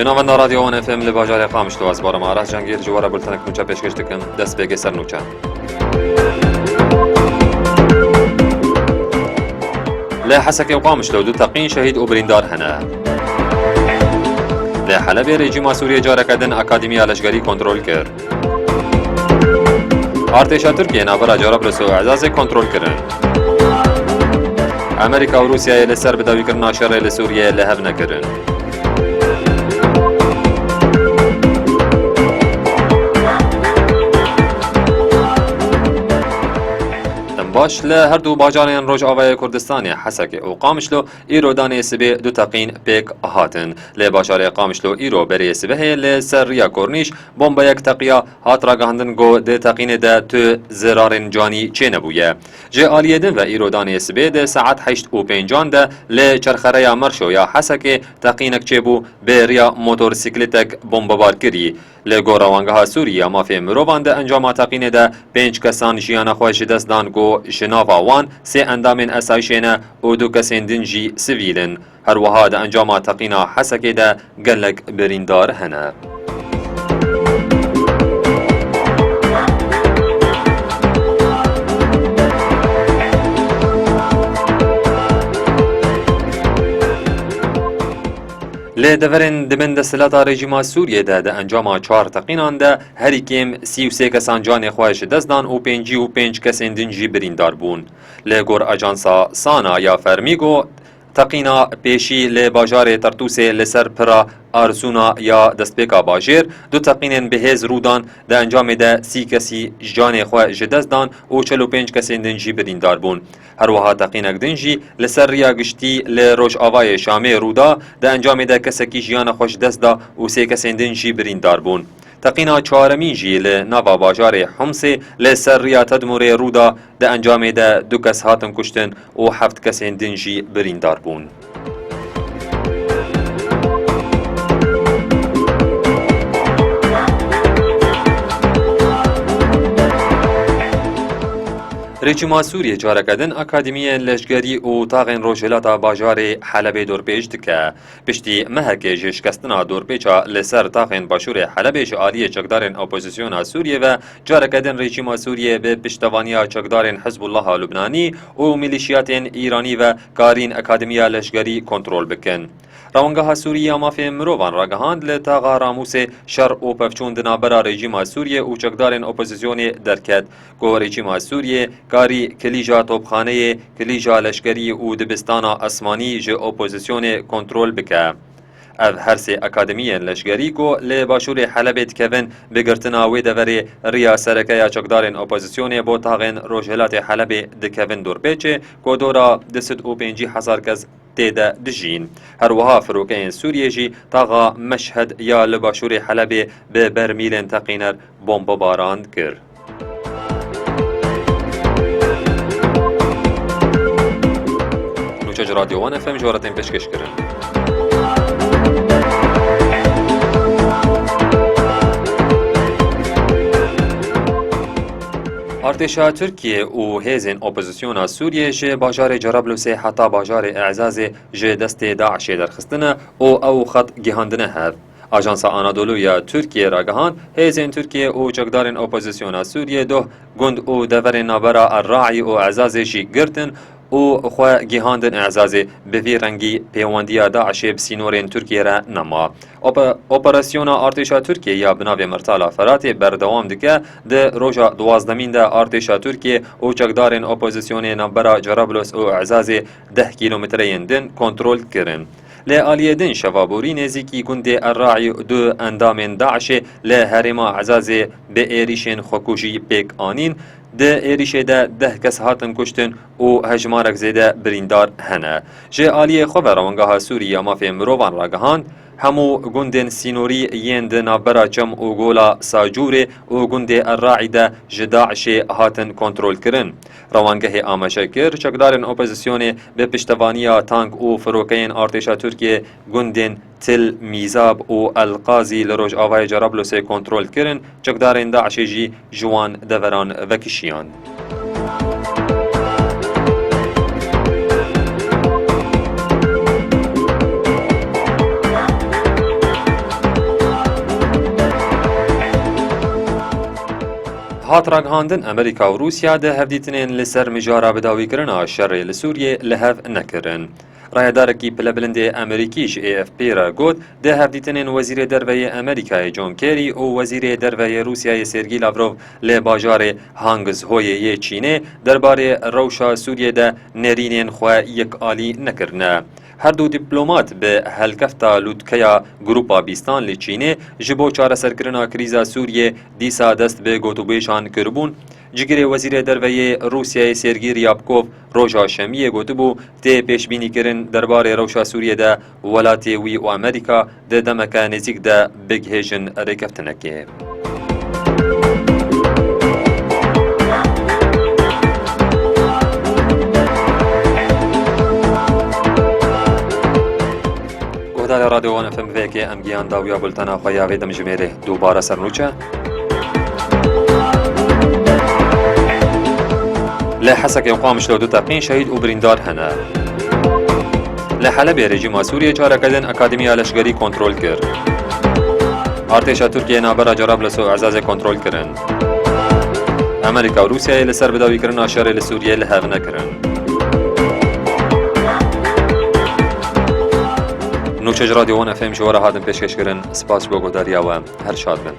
بناوند رادیو ون اف ام لباجار قامشلو از بارم آراز جنگیر جوارا بلتنک نوچا پیشکش دکن دست بگی سر نوچا. لا حسك وقامشلو دو تقين شهيد وبريندار هنا. لا حلب رژیم سوریه جاره کردن اکادمی لشکری کنترل کرد. ارتش ترکیه نابرا جرابلس و اعزاز کنترل کردن. امریکا و روسیه لسر بداوی کردن شر لسوریه لهب نکردن. باش له هر دو باجارین روجاوای کردستانی حسک و قامشلو ایرو دانی سبه دو تقین پیک هاتن له باجار قامشلو ایرو بری سبه له سریا کورنیش بمب یک تقیا هات را گهندن گو ده تقین ده تو زرارن جانی چه نبویه جه آلیدن و ایرو دانی سبه ده ساعت 8:05 ده له چرخره مرشو یا حسک تقینک چه بو بریا موتورسیکلتک بمبار کری له گوروانگاه سوریه مافی مروان ده انجام تقین ده 5 کسان جیان خوش دست دان گو جناوا وان سه اندامن اسایشینا و دو کسین دنجی سویلن هر وها ده انجام تقینا حسکه ده گلک بریندار هنه لدورن دمن دستلتا رژیم سوریه ده انجام 4 تقینان ده هری کم 33 کسان جان خواهش دزدان و 5 کسین دنجی بریندار بون لگور اجانسا سانا یا فرمیگو تقینا پیشی لباجار ترتوسه لسر پرا آرسونا یا دستپیکا باجیر دو تقینن بهز رودان ده انجام ده 30 کسی جان خواه جدزدان و 45 کسی دنجی بریندار بون هر وها تقینک دنجی لسر ریا گشتی لروش آوای شامی رودا ده انجام ده کسکی جان خوش دزدا و 3 کسی دنجی بریندار بون تقینا چهارمین جی لناوا باجار حمص لسر ریا تدمور رودا ده انجام ده 2 کس هاتن کشتن و 7 کسی دنجی بریندار بون رژیم سوریه جاره کردن اکادمی لشکری و تاغین روجلاتا باجار حلب دورپیش دکه پشتی مهک شکستنا دورپیچا لسر تاغین باشور حلب شعالی چکدارن اپوزیسیون سوریه و جاره کردن رژیم سوریه به پشتوانی چکدارن حزب الله لبنانی و میلیشیات ایرانی و کارین اکادمی لشکری کنترل بکن روانگاه سوریه مافی مروان راگهاند لتاغا راموس شر و پفچون دنابرا رژیم سوریه و چکدارن اپوزیسیون درکت گو رژیم سوریه کاری کلیجا توپخانه کلیجا لشکری و دبستانا اسمانی جه اپوزیسیون کنترل بکه او هر سه اکادمی لشکری کو لباشور حلب دکوین بگرتنا و دوری ریا سرکه چکدارن اپوزیسیون بو تاغین روجهلات حلب دکوین دور پیچه کو دورا 250,000 کس تیدا دجین هر وها فروکین سوریه جی تاغا مشهد یا لباشور حلب به برمیلن تقینر بمب باراند کرد نوچه رادیو وان اف ام جورتین پیشکش کرن ارتشا ترکیه و هیزن اپوزیسیون سوریه جه باجار جرابلس حتی باجار اعزاز جه دست داعش درخستنه او خط گهاندنه هف آژانس آنادولو یا ترکیه را گهاند هیزن ترکیه و چکدارن اپوزیسیون سوریه دو گند و دور نابرا الراعی و اعزاز جی گرتن او خو گیهاندن اعزاز به وی رنگی پیوندی داعش بسینورین ترکیه را نما اپراسیون ارتشا ترکیه یا بناو مرتالا فرات بردوام دکه ده روژا 12 ده ارتشا ترکیه او چکدارن اپوزیسیون نبرا جرابلس او اعزاز 10 کیلومترین دن کنترل کرن لآلیه دن شوابوری نزیکی گند الراعی دو اندام داعش لهرما اعزاز به ایریشن خکوشی پیک آنین ده ایریشه ده کس هاتن کشتن و هجمارک زیده بریندار هنه جه آلیه خواه روانگاه سوریه مافی مروان را گهاند همو گندن سینوری یند نابرا چم و گولا ساجور و گند الراعده جداعش هاتن کنترل کرن روانگه آمشکر چکدارن اپوزیسیون به پشتوانی تانک و فروکین ارتشا ترکیه گندن تل میزاب و القازی لروج آوای جرابلس کنترل کرن چکدارن داعش جی جوان دوران وکشیان هات راگهاندن امریکا و روسیا ده هفدیتنین لسر مجارا بداوی کرنا شر لسوریه لهف نکرن. رایدارکی پلبلند امریکیش AFP را گوت ده هفدیتنین وزیر دروی امریکای جون کری و وزیر دروی روسیای سرگی لاوروف لباجار هانگز هوی چینه درباره روشا سوریه ده نرینین خوا یک آلی نکرنه. هر دو دیپلومات به هلکفتا لودکیا گروپا بیستان لی چینه جبو چاره سرکرنا کریزا سوریه دیسا دست به گوتوبیشان کربون جگری وزیر دروی روسیای سرگی ریابکوف روژا شمیه گوتبو تی پیشبینی کرن درباره روشا سوریه ده ولاتی وی و امریکا ده دمکا نزیک ده بگهیجن ریکفتنکه. گهدار رادیو وان FM ویکی امگیان داویا بلتنا خویاوی دم جمیره دوباره سرنوچه لحسك يقام شلو دو تقين شهيد وبريندار هنا لحلب رژیم سوریه چاره کردن اکادمی لشکری کنترل کرد. ارتش ترکیه نابرا جرابلس و اعزاز کنترل کردن. امریکا و روسیه لسر بداوی کردن آشاره لسوریه لحاق نکردن. نوچه رادیو وان FM شواره هاتم پیشکش کردن. سپاس بگو داریا و هر شاد بن.